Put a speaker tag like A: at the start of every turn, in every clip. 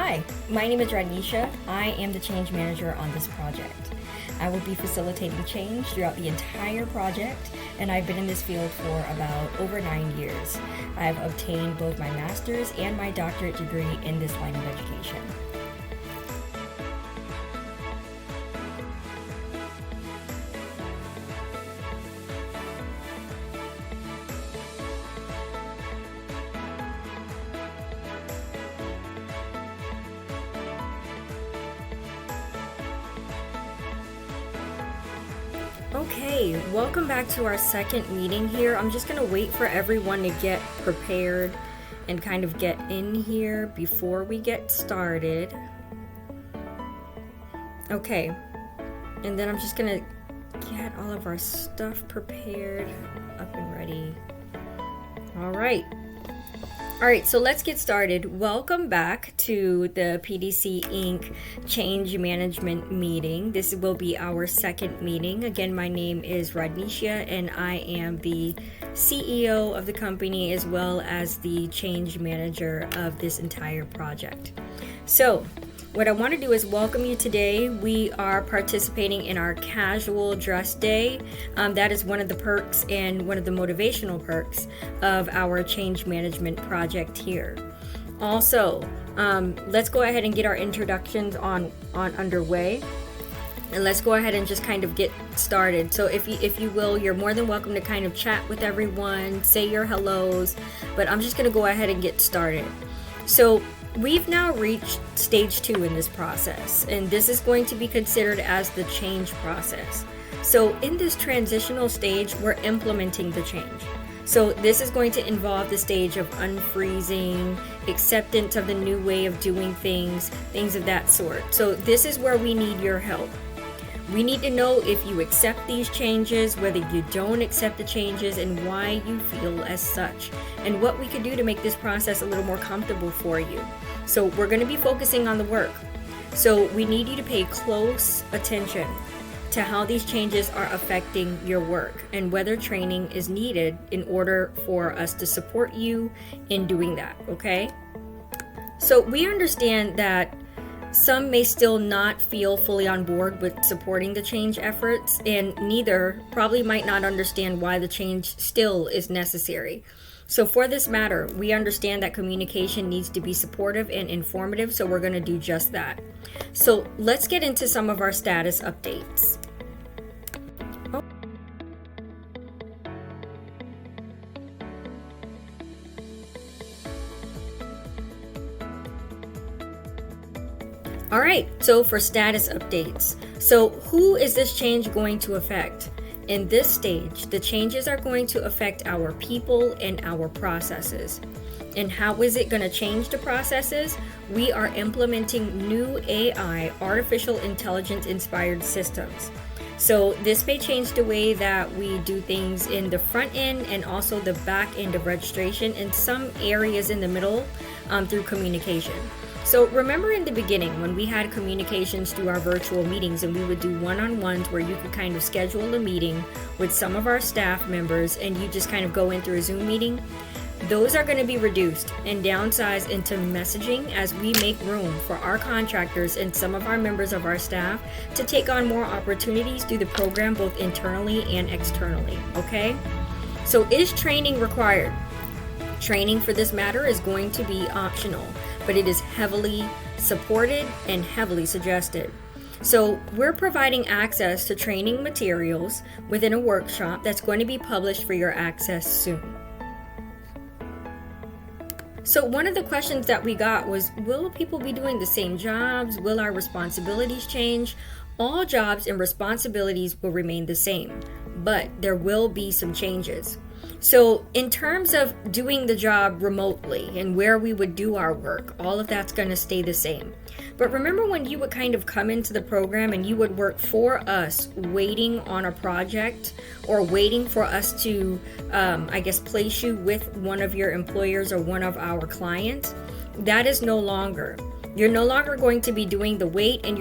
A: Hi, my name is Radnisha. I am the change manager on this project. I will be facilitating change throughout the entire project, and I've been in this field for about over 9 years. I've obtained both my master's and my doctorate degree in this line of education. Okay, welcome back to our second meeting here. I'm just going to wait for everyone to get prepared and kind of get in here before we get started. Okay, and then I'm just going to get all of our stuff prepared, up and ready. All right, so let's get started. Welcome back to the PDC Inc. Change Management Meeting. This will be our second meeting. Again, my name is Radnisha, and I am the CEO of the company as well as the change manager of this entire project. So, what I want to do is welcome you today. We are participating in our casual dress day. That is one of the perks and one of the motivational perks of our change management project here. Also, let's go ahead and get our introductions on underway. And let's go ahead and just kind of get started. So if you will, you're more than welcome to kind of chat with everyone, say your hellos, but I'm just going to go ahead and get started. So we've now reached stage 2 in this process, and this is going to be considered as the change process. So in this transitional stage, we're implementing the change. So this is going to involve the stage of unfreezing, acceptance of the new way of doing things of that sort. So this is where we need your help. We need to know if you accept these changes, whether you don't accept the changes, and why you feel as such, and what we could do to make this process a little more comfortable for you. So we're going to be focusing on the work. So we need you to pay close attention to how these changes are affecting your work and whether training is needed in order for us to support you in doing that, okay? So we understand that some may still not feel fully on board with supporting the change efforts, and neither probably might not understand why the change still is necessary. So for this matter, we understand that communication needs to be supportive and informative, so we're going to do just that. So let's get into some of our status updates. All right, so for status updates. So who is this change going to affect? In this stage, the changes are going to affect our people and our processes. And how is it going to change the processes? We are implementing new AI, artificial intelligence inspired systems. So this may change the way that we do things in the front end and also the back end of registration, and some areas in the middle through communication. So remember in the beginning when we had communications through our virtual meetings, and we would do one-on-ones where you could kind of schedule a meeting with some of our staff members and you just kind of go in through a Zoom meeting? Those are going to be reduced and downsized into messaging as we make room for our contractors and some of our members of our staff to take on more opportunities through the program both internally and externally, okay? So is training required? Training for this matter is going to be optional, but it is heavily supported and heavily suggested. So we're providing access to training materials within a workshop that's going to be published for your access soon. So one of the questions that we got was, will people be doing the same jobs? Will our responsibilities change? All jobs and responsibilities will remain the same, but there will be some changes. So in terms of doing the job remotely and where we would do our work, all of that's going to stay the same. But remember when you would kind of come into the program and you would work for us waiting on a project or waiting for us to, place you with one of your employers or one of our clients? That is no longer. You're no longer going to be doing the wait, and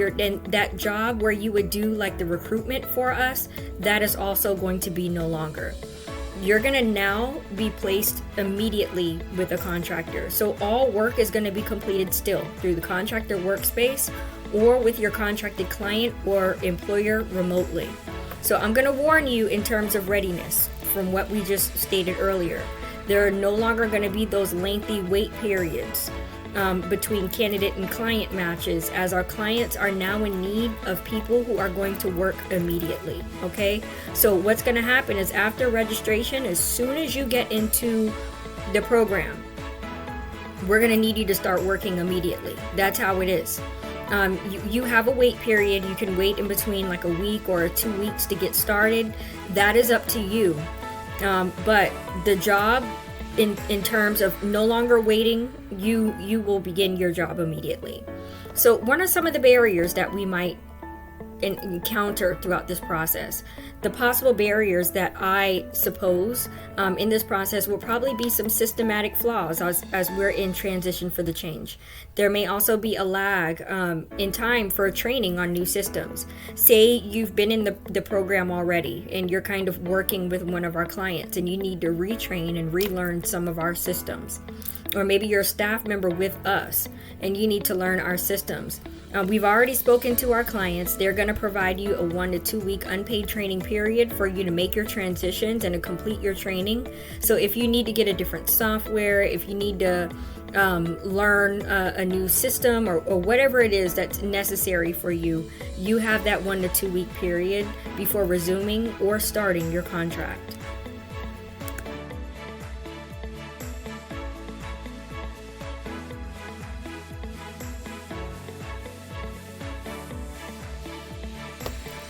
A: that job where you would do like the recruitment for us, that is also going to be no longer. you're going to now be placed immediately with a contractor. So all work is going to be completed still through the contractor workspace or with your contracted client or employer remotely. So I'm going to warn you in terms of readiness from what we just stated earlier. There are no longer going to be those lengthy wait periods between candidate and client matches, as our clients are now in need of people who are going to work immediately. Okay, so what's going to happen is after registration, as soon as you get into the program, we're going to need you to start working immediately. That's how it is. You have a wait period. You can wait in between like a week or 2 weeks to get started. That is up to you. But the job, in terms of no longer waiting, you will begin your job immediately. So what are some of the barriers that we might encounter throughout this process? The possible barriers that I suppose in this process will probably be some systematic flaws as we're in transition for the change. There may also be a lag in time for training on new systems. Say you've been in the program already and you're kind of working with one of our clients and you need to retrain and relearn some of our systems. Or maybe you're a staff member with us and you need to learn our systems. We've already spoken to our clients. They're going to provide you a 1 to 2 week unpaid training period for you to make your transitions and to complete your training. So if you need to get a different software, if you need to learn a new system or whatever it is that's necessary for you, you have that 1 to 2 week period before resuming or starting your contract.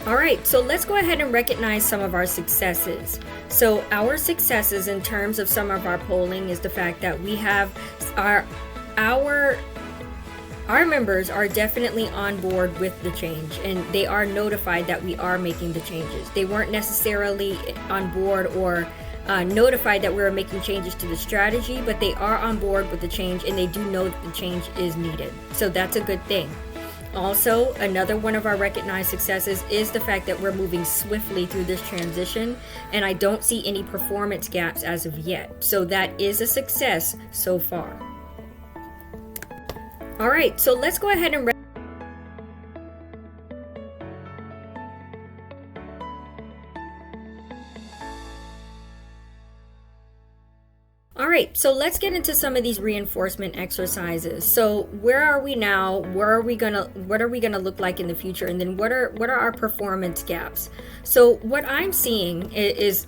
A: All right, so let's go ahead and recognize some of our successes. So our successes in terms of some of our polling is the fact that we have our members are definitely on board with the change, and they are notified that we are making the changes. They weren't necessarily on board or notified that we were making changes to the strategy, but they are on board with the change and they do know that the change is needed. So that's a good thing. Also, another one of our recognized successes is the fact that we're moving swiftly through this transition, and I don't see any performance gaps as of yet. So that is a success so far. All right, so let's go ahead and All right, so let's get into some of these reinforcement exercises. So where are we now? What are we gonna look like in the future? And then what are our performance gaps? So what I'm seeing is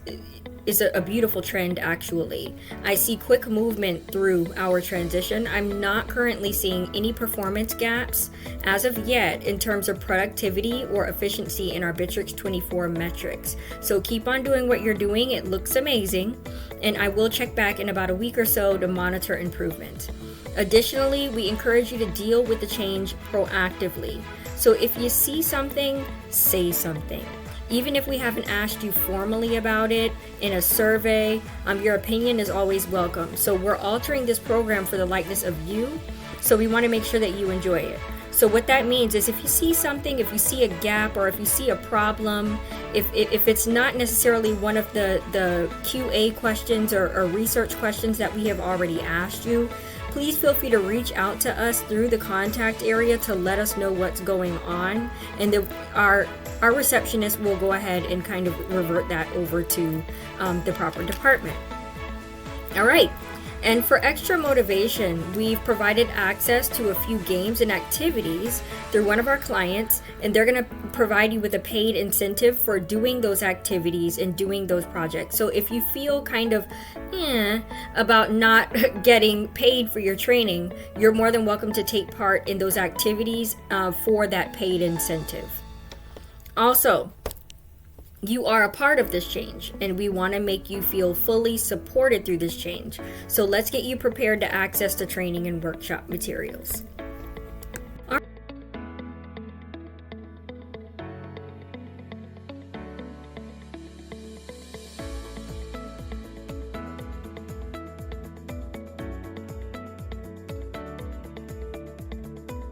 A: a beautiful trend, actually. I see quick movement through our transition. I'm not currently seeing any performance gaps as of yet in terms of productivity or efficiency in our Bitrix 24 metrics. So keep on doing what you're doing. It looks amazing. And I will check back in about a week or so to monitor improvement. Additionally, we encourage you to deal with the change proactively. So if you see something, say something. Even if we haven't asked you formally about it in a survey, your opinion is always welcome. So we're altering this program for the likeness of you, so we want to make sure that you enjoy it. So what that means is if you see something, if you see a gap, or if you see a problem, if it's not necessarily one of the QA questions or research questions that we have already asked you, please feel free to reach out to us through the contact area to let us know what's going on, and our receptionist will go ahead and kind of revert that over to the proper department. All right. And for extra motivation, we've provided access to a few games and activities through one of our clients, and they're going to provide you with a paid incentive for doing those activities and doing those projects. So if you feel kind of about not getting paid for your training, you're more than welcome to take part in those activities for that paid incentive. Also, you are a part of this change, and we want to make you feel fully supported through this change. So let's get you prepared to access the training and workshop materials.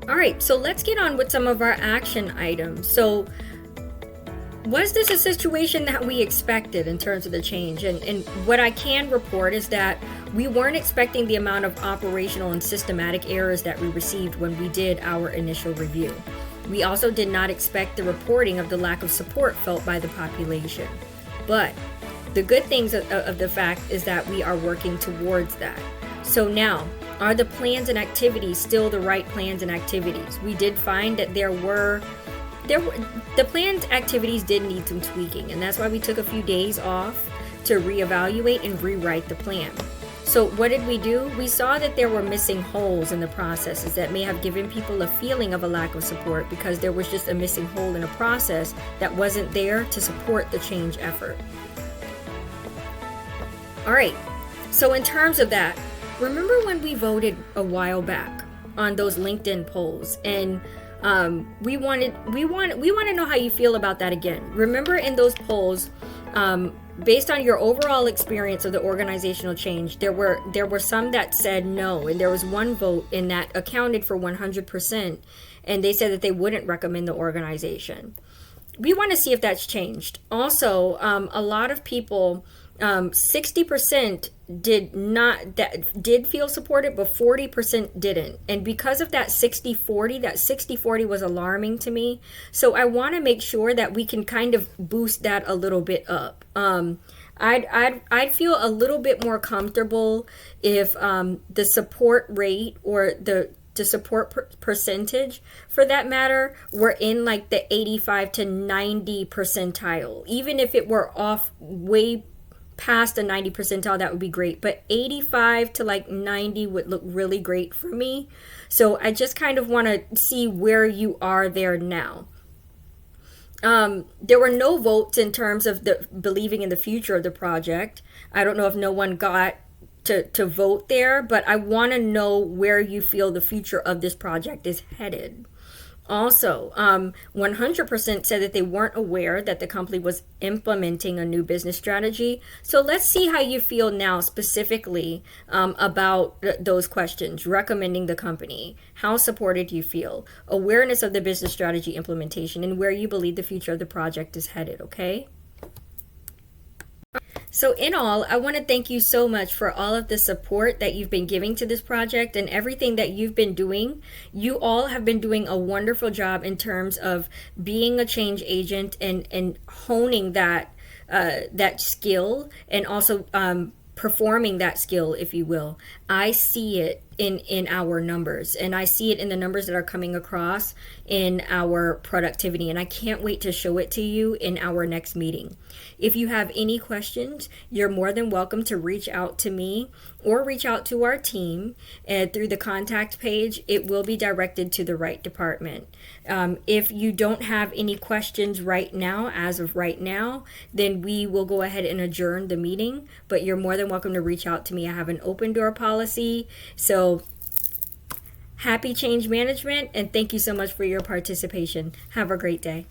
A: All right, so let's get on with some of our action items. So was this a situation that we expected in terms of the change? And what I can report is that we weren't expecting the amount of operational and systematic errors that we received when we did our initial review. We also did not expect the reporting of the lack of support felt by the population. But the good things of the fact is that we are working towards that. So now, are the plans and activities still the right plans and activities? We did find that the planned activities did need some tweaking, and that's why we took a few days off to reevaluate and rewrite the plan. So what did we do? We saw that there were missing holes in the processes that may have given people a feeling of a lack of support because there was just a missing hole in a process that wasn't there to support the change effort. All right, so in terms of that, remember when we voted a while back on those LinkedIn polls, and we want to know how you feel about that again. Remember in those polls, based on your overall experience of the organizational change, there were some that said no, and there was one vote in that accounted for 100%, and they said that they wouldn't recommend the organization. We want to see if that's changed. Also, a lot of people, 60% did feel supported, but 40% didn't. And because of that 60-40, that 60-40 was alarming to me. So I want to make sure that we can kind of boost that a little bit up. I'd feel a little bit more comfortable if the support rate or the support percentage, for that matter, were in like the 85 to 90 percentile. Even if it were off way past the 90 percentile, that would be great, but 85 to like 90 would look really great for me. So I just kind of want to see where you are there now. There were no votes in terms of the believing in the future of the project. I don't know if no one got to vote there, but I want to know where you feel the future of this project is headed. Also, 100% said that they weren't aware that the company was implementing a new business strategy. So let's see how you feel now specifically about those questions. Recommending the company, how supported you feel, awareness of the business strategy implementation, and where you believe the future of the project is headed, okay? So in all, I want to thank you so much for all of the support that you've been giving to this project and everything that you've been doing. You all have been doing a wonderful job in terms of being a change agent and honing that skill, and also performing that skill, if you will. I see it in our numbers, and I see it in the numbers that are coming across in our productivity, and I can't wait to show it to you in our next meeting. If you have any questions, you're more than welcome to reach out to me or reach out to our team through the contact page. It will be directed to the right department. If you don't have any questions right now, as of right now, then we will go ahead and adjourn the meeting, but you're more than welcome to reach out to me. I have an open door policy. So happy change management, and thank you so much for your participation. Have a great day.